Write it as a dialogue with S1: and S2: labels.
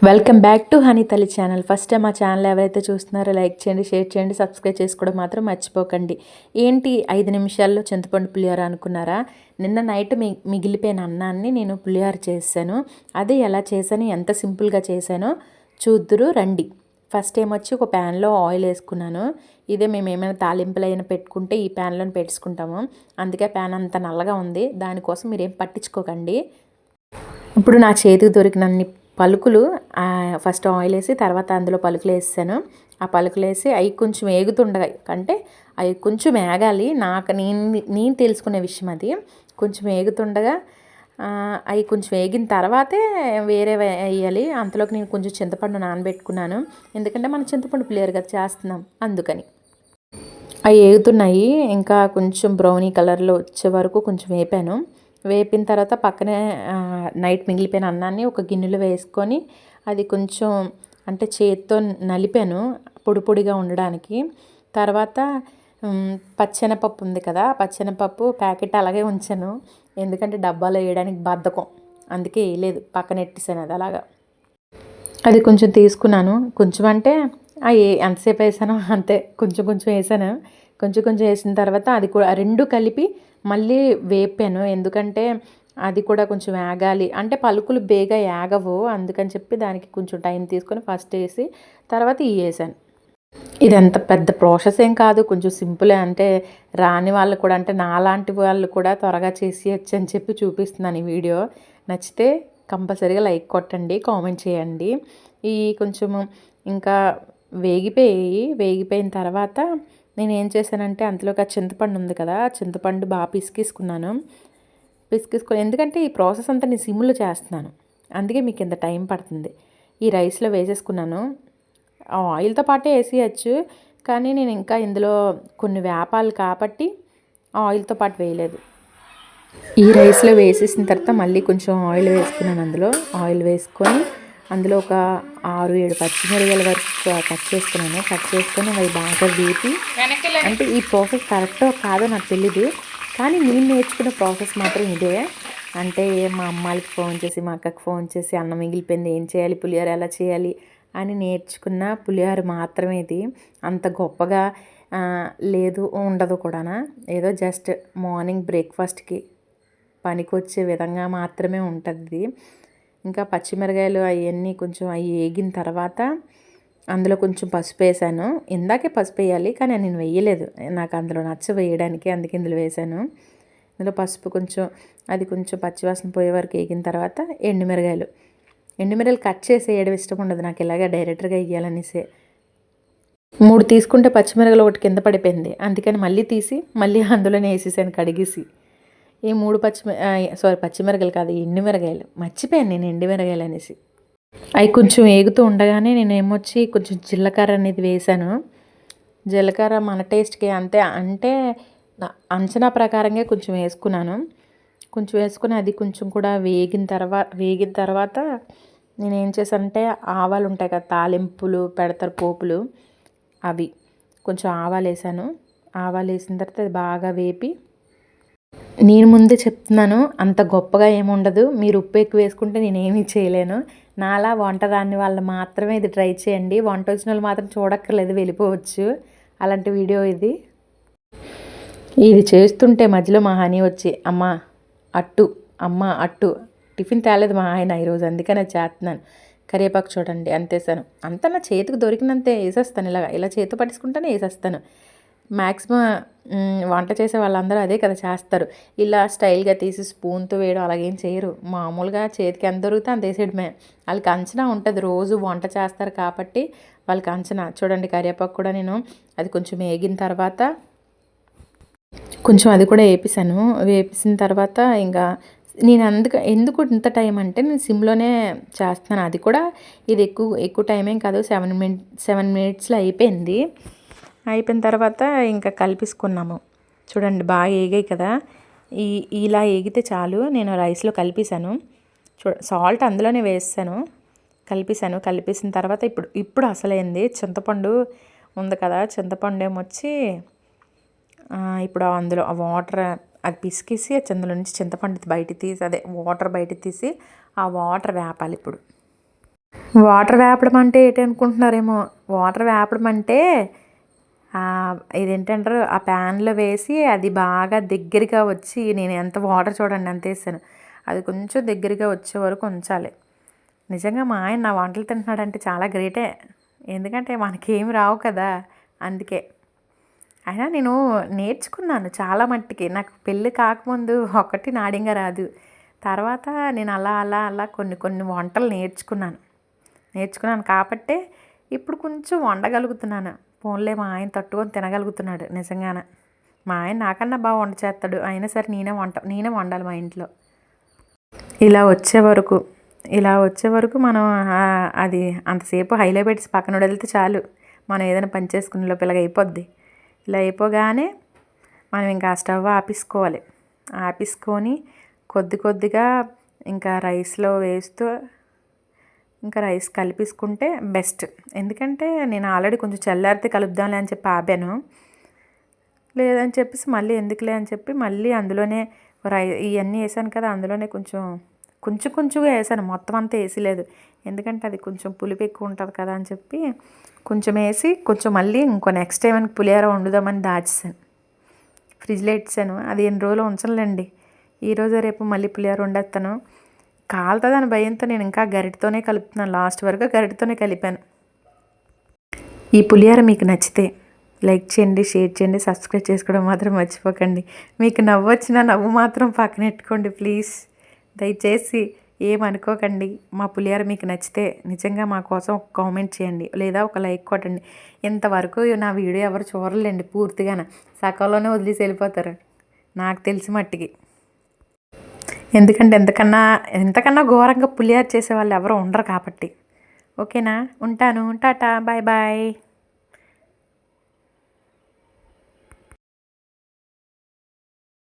S1: Welcome back to honey తల్లి channel. First time మా channel ఎవరైతే చూస్తున్నారో లైక్ చేయండి, షేర్ చేయండి, సబ్స్క్రైబ్ చేసుకోవడం మాత్రం మర్చిపోకండి. ఏంటి 5 నిమిషాల్లో చింతపండు పులిహోర అనుకున్నారా? నిన్న నైట్ మిగిలిపోయిన అన్నాన్ని నేను పులిహోర చేశాను. అదే ఎలా చేశాను, ఎంత సింపుల్గా చేశానో చూద్దురు రండి. ఫస్ట్ ఏమొచ్చి ఒక ప్యాన్లో ఆయిల్ వేసుకున్నాను. ఇదే మేము ఏమైనా తాలింపులు అయినా పెట్టుకుంటే ఈ ప్యాన్లో పెట్టుకుంటాము. అందుకే ప్యాన్ అంత నల్లగా ఉంది. దానికోసం మీరేం పట్టించుకోకండి. ఇప్పుడు నా చేతికి దొరికినన్ని పలుకులు ఫస్ట్ ఆయిల్ వేసి తర్వాత అందులో పలుకులు వేసాను. ఆ పలుకులు వేసి అవి కొంచెం వేగుతుండగా అంటే అవి కొంచెం వేగాలి. నేను తెలుసుకునే విషయం అది. కొంచెం వేగుతుండగా అవి కొంచెం వేగిన తర్వాతే వేరే వేయాలి. అంతలోకి నేను కొంచెం చింతపండు నానబెట్టుకున్నాను. ఎందుకంటే మనం చింతపండు పులిహోర కదా చేస్తున్నాం, అందుకని. అవి వేగుతున్నాయి. ఇంకా కొంచెం బ్రౌనీ కలర్లో వచ్చే వరకు కొంచెం వేపాను. వేపిన తర్వాత పక్కనే నైట్ మిగిలిపోయిన అన్నాన్ని ఒక గిన్నెలో వేసుకొని అది కొంచెం అంటే చేత్తో నలిపాను పొడి పొడిగా ఉండడానికి. తర్వాత పచ్చెనపప్పు ఉంది కదా, పచ్చెనపప్పు ప్యాకెట్ అలాగే ఉంచాను. ఎందుకంటే డబ్బాలో వేయడానికి బద్ధకం, అందుకే వేయలేదు, పక్కన ఎట్టేసాను అది అలాగా. అది కొంచెం తీసుకున్నాను. కొంచెం అంటే ఎంతసేపు వేసానో అంతే, కొంచెం కొంచెం వేసాను. కొంచెం కొంచెం వేసిన తర్వాత అది కూడా రెండు కలిపి మళ్ళీ వేపాను. ఎందుకంటే అది కూడా కొంచెం వేగాలి, అంటే పలుకులు బేగా వేగవు, అందుకని చెప్పి దానికి కొంచెం టైం తీసుకొని ఫస్ట్ వేసి తర్వాత వేసాను. ఇది ఎంత పెద్ద ప్రాసెస్ ఏం కాదు, కొంచెం సింపులే. అంటే రాని వాళ్ళు కూడా, అంటే నాలాంటి వాళ్ళు కూడా త్వరగా చేసేయచ్చు అని చెప్పి చూపిస్తున్నాను ఈ వీడియో. నచ్చితే కంపల్సరీగా లైక్ కొట్టండి, కామెంట్ చేయండి. ఈ కొంచెము ఇంకా వేగిపోయిన తర్వాత నేను ఏం చేశానంటే అందులోకి ఆ చింతపండు ఉంది కదా, చింతపండు బాగా పిసికిసుకున్నాను. ఎందుకంటే ఈ ప్రాసెస్ అంతా నేను సిమ్లో చేస్తున్నాను, అందుకే మీకు ఇంత టైం పడుతుంది. ఈ రైస్లో వేసేసుకున్నాను. ఆయిల్తో పాటే వేసేయచ్చు, కానీ నేను ఇంకా ఇందులో కొన్ని వేపాలు కాబట్టి ఆయిల్తో పాటు వేయలేదు. ఈ రైస్లో వేసేసిన తర్వాత మళ్ళీ కొంచెం ఆయిల్ వేసుకున్నాను. అందులో ఆయిల్ వేసుకొని అందులో ఒక 6-7 పచ్చిమిరపకాయల వరకు కట్ చేసుకొని అవి బాగా వేపి, అంటే ఈ ప్రాసెస్ కరెక్టో కాదో నాకు తెలీదు, కానీ నేను నేర్చుకున్న ప్రాసెస్ మాత్రం ఇదే. అంటే మా అమ్మాయికి ఫోన్ చేసి, మా అక్కకి ఫోన్ చేసి అన్నం మిగిలిపోయింది ఏం చేయాలి, పులిహోర ఎలా చేయాలి అని నేర్చుకున్న పులిహోర మాత్రమే ఇది. అంత గొప్పగా లేదు, ఉండదు కూడా. ఏదో జస్ట్ మార్నింగ్ బ్రేక్ఫాస్ట్కి పనికొచ్చే విధంగా మాత్రమే ఉంటుంది. ఇంకా పచ్చిమిరకాయలు అవన్నీ కొంచెం అవి వేగిన తర్వాత అందులో కొంచెం పసుపు వేసాను. ఇందాకే పసుపు వేయాలి కానీ నేను వేయలేదు, నాకు అందులో వేయడానికి, అందుకే ఇందులో వేసాను. ఇందులో పసుపు కొంచెం, అది కొంచెం పచ్చివాసన పోయే వరకు వేగిన తర్వాత ఎండుమిరకాయలు కట్ చేసి వేయడం ఇష్టం ఉండదు నాకు, ఇలాగే డైరెక్ట్గా వేయాలనేసి. 3 తీసుకుంటే పచ్చిమిరకాయలు ఒకటి కింద పడిపోయింది, అందుకని మళ్ళీ తీసి మళ్ళీ అందులోనే వేసేసాను కడిగేసి. ఈ 3 పచ్చిమిరకాయలు కాదు, ఎండుమిరకాయలు, మర్చిపోయాను నేను ఎండుమిరకాయలు అనేసి. అవి కొంచెం వేగుతూ ఉండగానే నేను ఏమొచ్చి కొంచెం జీలకర్ర అనేది వేసాను. జీలకర్ర మన టేస్ట్కి అంటే అంచనా ప్రకారంగా కొంచెం వేసుకున్నాను. కొంచెం వేసుకుని అది కొంచెం కూడా వేగిన తర్వాత నేను ఏం చేశానంటే ఆవాలు ఉంటాయి కదా, తాలింపులు పెడతారు పోపులు, అవి కొంచెం ఆవాలు వేసాను. ఆవాలు వేసిన తర్వాత అది బాగా వేపి, నేను ముందే చెప్తున్నాను అంత గొప్పగా ఏముండదు, మీరు ఉప్పు ఎక్కువ వేసుకుంటే నేనేమీ చేయలేను. నాలా వంట రాని వాళ్ళు మాత్రమే ఇది ట్రై చేయండి, వంట వచ్చిన వాళ్ళు మాత్రం చూడక్కర్లేదు, వెళ్ళిపోవచ్చు. అలాంటి వీడియో ఇది. ఇది చేస్తుంటే మధ్యలో మా హనీ వచ్చి అమ్మ అట్టు టిఫిన్ తేలేదు మా ఆయన ఈరోజు, అందుకని చేస్తున్నాను. కరివేపాకు చూడండి అంతేసాను. అంతా నా చేతికి దొరికినంతే వేసేస్తాను, ఇలా చేతితో పట్టించుకుంటేనే వేసేస్తాను. మ్యాక్సిమం వంట చేసే వాళ్ళందరూ అదే కదా చేస్తారు, ఇలా స్టైల్గా తీసి స్పూన్తో వేయడం అలాగేం చేయరు. మామూలుగా చేతికి ఎంత దొరికితే అంత వేసేయడమే. వాళ్ళకి అంచనా ఉంటుంది, రోజు వంట చేస్తారు కాబట్టి వాళ్ళకి అంచనా. చూడండి కరివేపాకు కూడా నేను అది కొంచెం వేగిన తర్వాత కొంచెం అది కూడా వేపేసిన తర్వాత ఇంకా నేను ఎందుకు ఇంత టైం అంటే నేను సిమ్లోనే చేస్తున్నాను. అది కూడా ఇది ఎక్కువ టైం ఏం కాదు, 7 మినిట్స్లో అయిపోయింది. అయిపోయిన తర్వాత ఇంకా కలిపేసుకున్నాము. చూడండి బాగా వేగాయి కదా, ఇలా వేగితే చాలు. నేను రైస్లో కలిపేసాను. సాల్ట్ అందులోనే వేసాను, కలిపేసిన తర్వాత ఇప్పుడు అసలైంది చింతపండు ఉంది కదా, చింతపండు ఏమొచ్చి ఇప్పుడు అందులో ఆ వాటర్ అది పిసికేసి అందులో నుంచి చింతపండు బయట తీసి, వాటర్ బయట తీసి ఆ వాటర్ వేపాలి. ఇప్పుడు వాటర్ వేపడం అంటే ఏంటి అనుకుంటున్నారేమో, వాటర్ వేపడం అంటే ఇదేంటంటారు, ఆ ప్యాన్లో వేసి అది బాగా దగ్గరగా వచ్చి, నేను ఎంత వాటర్ చూడండి ఎంత వేసాను, అది కొంచెం దగ్గరగా వచ్చే వరకు ఉంచాలి. నిజంగా మా ఆయన నా వంటలు తింటున్నాడంటే చాలా గ్రేటే, ఎందుకంటే మనకేమి రావు కదా, అందుకే. అయినా నేను నేర్చుకున్నాను చాలా మట్టికి. నాకు పెళ్ళి కాకముందు ఒకటి నాడింగా రాదు. తర్వాత నేను అలా అలా అలా కొన్ని కొన్ని వంటలు నేర్చుకున్నాను కాబట్టే ఇప్పుడు కొంచెం వండగలుగుతున్నాను. పోన్లే మా ఆయన తట్టుకొని తినగలుగుతున్నాడు నిజంగానే. మా ఆయన నాకన్నా బాగా వంట చేస్తాడు. అయినా సరే నేనే వండాలి మా ఇంట్లో. ఇలా వచ్చే వరకు మనం అది అంతసేపు హైలో పెట్టి పక్కన వదిలితే చాలు, మనం ఏదైనా పని చేసుకునే లోపు ఇలాగ అయిపోద్ది. ఇలా అయిపోగానే మనం ఇంకా స్టవ్ ఆపేసుకొని కొద్ది కొద్దిగా ఇంకా రైస్లో వేస్తూ ఇంకా రైస్ కలిపేసుకుంటే బెస్ట్. ఎందుకంటే నేను ఆల్రెడీ కొంచెం చల్లారితే కలుపుదాంలే అని చెప్పి ఆపాను. లేదని చెప్పేసి మళ్ళీ ఎందుకులే అని చెప్పి మళ్ళీ అందులోనే ఇవన్నీ వేసాను కదా, అందులోనే కొంచెం కొంచెంగా వేసాను, మొత్తం అంతా వేసలేదు. ఎందుకంటే అది కొంచెం పులుపు ఎక్కువ ఉంటుంది కదా అని చెప్పి కొంచెం వేసి కొంచెం మళ్ళీ ఇంకో నెక్స్ట్ టైం అని పులిహోర వండుదామని దాచేసాను, ఫ్రిడ్జ్లో ఇచ్చాను. అది ఎన్ని రోజులు ఉంచలేండి, ఈరోజు రేపు మళ్ళీ పులిహోర వండేస్తాను. కాలుతుందని భయంతో నేను ఇంకా గరిటతోనే కలుపుతున్నాను, లాస్ట్ వరకు గరిటతోనే కలిపాను. ఈ పులిహోర మీకు నచ్చితే లైక్ చేయండి, షేర్ చేయండి, సబ్స్క్రైబ్ చేసుకోవడం మాత్రం మర్చిపోకండి. మీకు నవ్వు వచ్చినా నవ్వు మాత్రం పక్కనెట్టుకోండి ప్లీజ్, దయచేసి ఏమనుకోకండి. మా పులిహోర మీకు నచ్చితే నిజంగా మా కోసం ఒక కామెంట్ చేయండి, లేదా ఒక లైక్ కొట్టండి. ఇంతవరకు నా వీడియో ఎవరు చూడలేండి పూర్తిగానే, సకాలంలోనే వదిలేసి వెళ్ళిపోతారు నాకు తెలిసి మట్టికి. ఎందుకంటే ఎంతకన్నా ఘోరంగా పులిహోర చేసే వాళ్ళు ఎవరు ఉండరు కాబట్టి. ఓకేనా, ఉంటాను, టాటా, బాయ్ బాయ్.